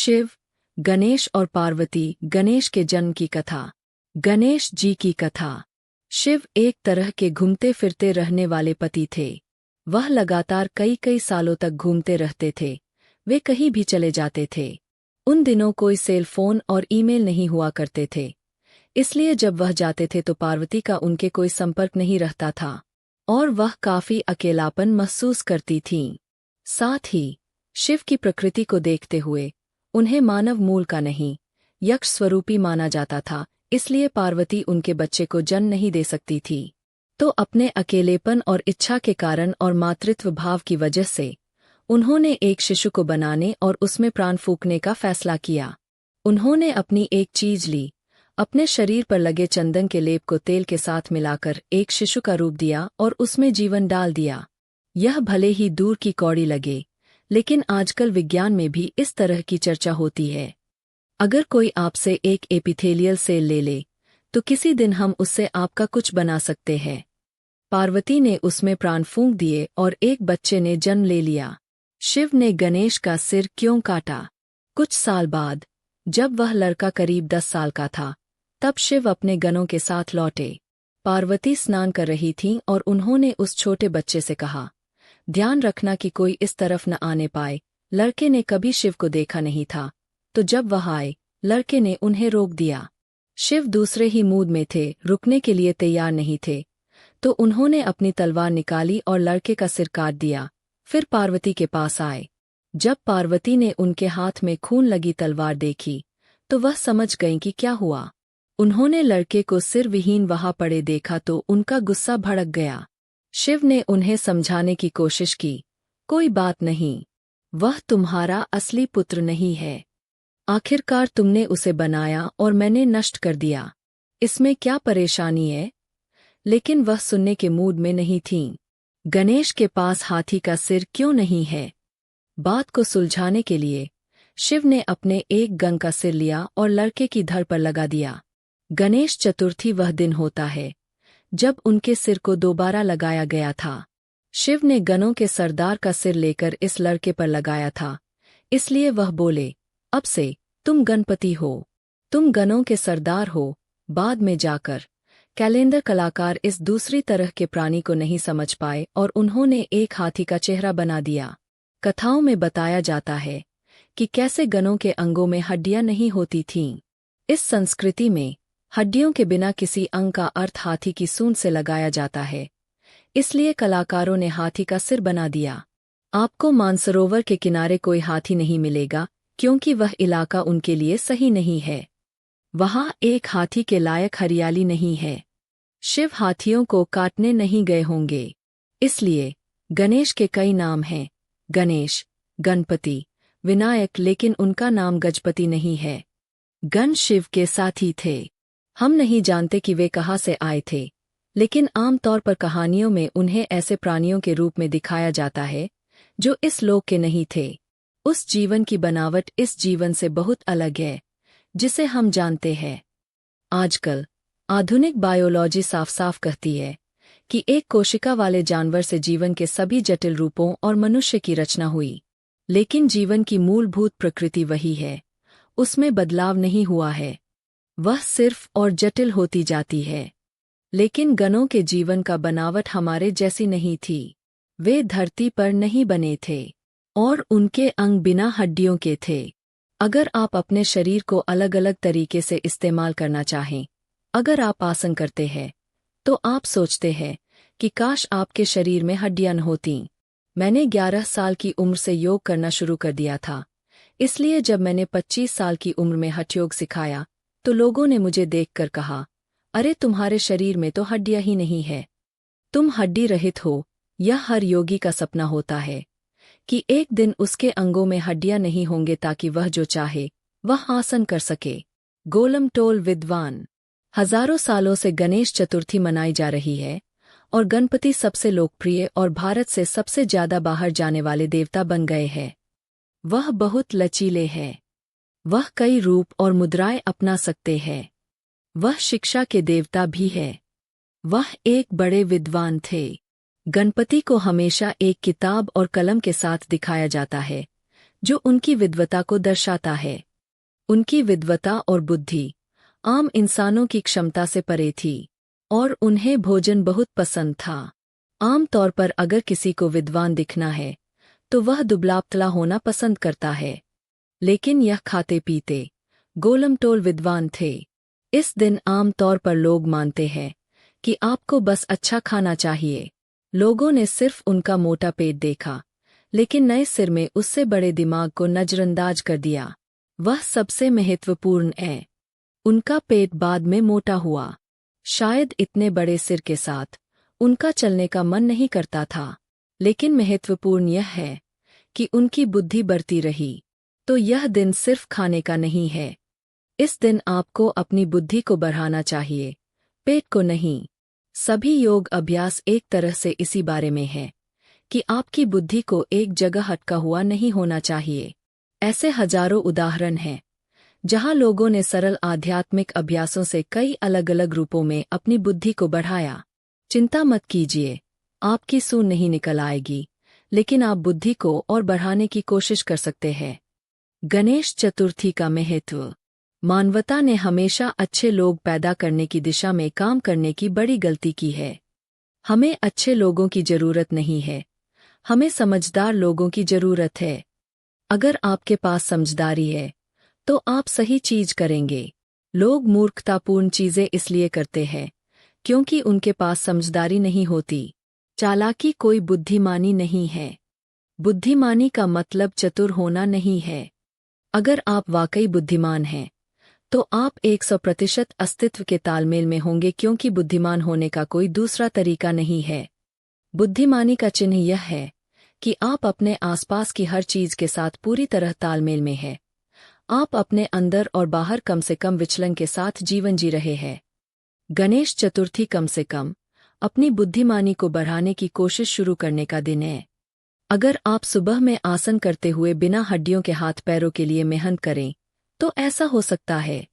शिव, गणेश और पार्वती। गणेश के जन्म की कथा। गणेश जी की कथा। शिव एक तरह के घूमते फिरते रहने वाले पति थे। वह लगातार कई कई सालों तक घूमते रहते थे। वे कहीं भी चले जाते थे। उन दिनों कोई सेल फोन और ईमेल नहीं हुआ करते थे, इसलिए जब वह जाते थे तो पार्वती का उनके कोई संपर्क नहीं रहता था और वह काफी अकेलापन महसूस करती थीं। साथ ही शिव की प्रकृति को देखते हुए उन्हें मानव मूल का नहीं, यक्ष स्वरूपी माना जाता था, इसलिए पार्वती उनके बच्चे को जन्म नहीं दे सकती थी। तो अपने अकेलेपन और इच्छा के कारण और मातृत्व भाव की वजह से उन्होंने एक शिशु को बनाने और उसमें प्राण फूंकने का फैसला किया। उन्होंने अपनी एक चीज ली, अपने शरीर पर लगे चंदन के लेप को तेल के साथ मिलाकर एक शिशु का रूप दिया और उसमें जीवन डाल दिया। यह भले ही दूर की कौड़ी लगे, लेकिन आजकल विज्ञान में भी इस तरह की चर्चा होती है। अगर कोई आपसे एक एपिथेलियल सेल ले ले, तो किसी दिन हम उससे आपका कुछ बना सकते हैं। पार्वती ने उसमें प्राण फूंक दिए और एक बच्चे ने जन्म ले लिया। शिव ने गणेश का सिर क्यों काटा? कुछ साल बाद, जब वह लड़का करीब 10 साल का था, तब शिव अपने गणों के साथ लौटे। पार्वती स्नान कर रही थीं और उन्होंने उस छोटे बच्चे से कहा, ध्यान रखना कि कोई इस तरफ न आने पाए। लड़के ने कभी शिव को देखा नहीं था, तो जब वह आए, लड़के ने उन्हें रोक दिया। शिव दूसरे ही मूड में थे, रुकने के लिए तैयार नहीं थे, तो उन्होंने अपनी तलवार निकाली और लड़के का सिर काट दिया। फिर पार्वती के पास आए। जब पार्वती ने उनके हाथ में खून लगी तलवार देखी, तो वह समझ गईं कि क्या हुआ। उन्होंने लड़के को सिर विहीन वहां पड़े देखा तो उनका गुस्सा भड़क गया। शिव ने उन्हें समझाने की कोशिश की, कोई बात नहीं, वह तुम्हारा असली पुत्र नहीं है। आखिरकार तुमने उसे बनाया और मैंने नष्ट कर दिया, इसमें क्या परेशानी है? लेकिन वह सुनने के मूड में नहीं थीं। गणेश के पास हाथी का सिर क्यों नहीं है? बात को सुलझाने के लिए शिव ने अपने एक गण का सिर लिया और लड़के की धड़ पर लगा दिया। गणेश चतुर्थी वह दिन होता है जब उनके सिर को दोबारा लगाया गया था। शिव ने गणों के सरदार का सिर लेकर इस लड़के पर लगाया था, इसलिए वह बोले, अब से तुम गणपति हो, तुम गणों के सरदार हो। बाद में जाकर कैलेंडर कलाकार इस दूसरी तरह के प्राणी को नहीं समझ पाए और उन्होंने एक हाथी का चेहरा बना दिया। कथाओं में बताया जाता है कि कैसे गणों के अंगों में हड्डियां नहीं होती थीं। इस संस्कृति में हड्डियों के बिना किसी अंग का अर्थ हाथी की सूंड से लगाया जाता है, इसलिए कलाकारों ने हाथी का सिर बना दिया। आपको मानसरोवर के किनारे कोई हाथी नहीं मिलेगा, क्योंकि वह इलाका उनके लिए सही नहीं है। वहां एक हाथी के लायक हरियाली नहीं है। शिव हाथियों को काटने नहीं गए होंगे, इसलिए गणेश के कई नाम हैं, गणेश, गणपति, विनायक, लेकिन उनका नाम गजपति नहीं है। गण शिव के साथी थे। हम नहीं जानते कि वे कहाँ से आए थे, लेकिन आमतौर पर कहानियों में उन्हें ऐसे प्राणियों के रूप में दिखाया जाता है जो इस लोक के नहीं थे। उस जीवन की बनावट इस जीवन से बहुत अलग है जिसे हम जानते हैं। आजकल आधुनिक बायोलॉजी साफ साफ कहती है कि एक कोशिका वाले जानवर से जीवन के सभी जटिल रूपों और मनुष्य की रचना हुई, लेकिन जीवन की मूलभूत प्रकृति वही है, उसमें बदलाव नहीं हुआ है। वह सिर्फ और जटिल होती जाती है। लेकिन गणों के जीवन का बनावट हमारे जैसी नहीं थी। वे धरती पर नहीं बने थे और उनके अंग बिना हड्डियों के थे। अगर आप अपने शरीर को अलग अलग तरीके से इस्तेमाल करना चाहें, अगर आप आसन करते हैं, तो आप सोचते हैं कि काश आपके शरीर में हड्डियां न होतीं। मैंने 11 साल की उम्र से योग करना शुरू कर दिया था, इसलिए जब मैंने 25 साल की उम्र में हठयोग सिखाया, तो लोगों ने मुझे देखकर कहा, अरे तुम्हारे शरीर में तो हड्डियां ही नहीं है, तुम हड्डी रहित हो। यह हर योगी का सपना होता है कि एक दिन उसके अंगों में हड्डियां नहीं होंगे ताकि वह जो चाहे वह आसन कर सके। गोलम टोल विद्वान। हजारों सालों से गणेश चतुर्थी मनाई जा रही है और गणपति सबसे लोकप्रिय और भारत से सबसे ज्यादा बाहर जाने वाले देवता बन गए हैं। वह बहुत लचीले हैं। वह कई रूप और मुद्राएं अपना सकते हैं। वह शिक्षा के देवता भी है। वह एक बड़े विद्वान थे। गणपति को हमेशा एक किताब और कलम के साथ दिखाया जाता है, जो उनकी विद्वता को दर्शाता है। उनकी विद्वता और बुद्धि आम इंसानों की क्षमता से परे थी और उन्हें भोजन बहुत पसंद था। आम तौर पर अगर किसी को विद्वान दिखना है तो वह दुबला-पतला होना पसंद करता है, लेकिन यह खाते पीते गोलमटोल विद्वान थे। इस दिन आम तौर पर लोग मानते हैं कि आपको बस अच्छा खाना चाहिए। लोगों ने सिर्फ उनका मोटा पेट देखा, लेकिन नए सिर में उससे बड़े दिमाग को नजरअंदाज कर दिया। वह सबसे महत्वपूर्ण है। उनका पेट बाद में मोटा हुआ। शायद इतने बड़े सिर के साथ उनका चलने का मन नहीं करता था, लेकिन महत्वपूर्ण यह है कि उनकी बुद्धि बढ़ती रही। तो यह दिन सिर्फ खाने का नहीं है। इस दिन आपको अपनी बुद्धि को बढ़ाना चाहिए, पेट को नहीं। सभी योग अभ्यास एक तरह से इसी बारे में है कि आपकी बुद्धि को एक जगह अटका हुआ नहीं होना चाहिए। ऐसे हजारों उदाहरण हैं जहां लोगों ने सरल आध्यात्मिक अभ्यासों से कई अलग अलग रूपों में अपनी बुद्धि को बढ़ाया। चिंता मत कीजिए, आपकी सूंड नहीं निकल आएगी, लेकिन आप बुद्धि को और बढ़ाने की कोशिश कर सकते हैं। गणेश चतुर्थी का महत्व। मानवता ने हमेशा अच्छे लोग पैदा करने की दिशा में काम करने की बड़ी गलती की है। हमें अच्छे लोगों की जरूरत नहीं है, हमें समझदार लोगों की जरूरत है। अगर आपके पास समझदारी है तो आप सही चीज करेंगे। लोग मूर्खतापूर्ण चीजें इसलिए करते हैं क्योंकि उनके पास समझदारी नहीं होती। चालाकी कोई बुद्धिमानी नहीं है। बुद्धिमानी का मतलब चतुर होना नहीं है। अगर आप वाकई बुद्धिमान हैं तो आप 100% अस्तित्व के तालमेल में होंगे, क्योंकि बुद्धिमान होने का कोई दूसरा तरीका नहीं है। बुद्धिमानी का चिन्ह यह है कि आप अपने आसपास की हर चीज के साथ पूरी तरह तालमेल में हैं। आप अपने अंदर और बाहर कम से कम विचलन के साथ जीवन जी रहे हैं। गणेश चतुर्थी कम से कम अपनी बुद्धिमानी को बढ़ाने की कोशिश शुरू करने का दिन है। अगर आप सुबह में आसन करते हुए बिना हड्डियों के हाथ पैरों के लिए मेहनत करें तो ऐसा हो सकता है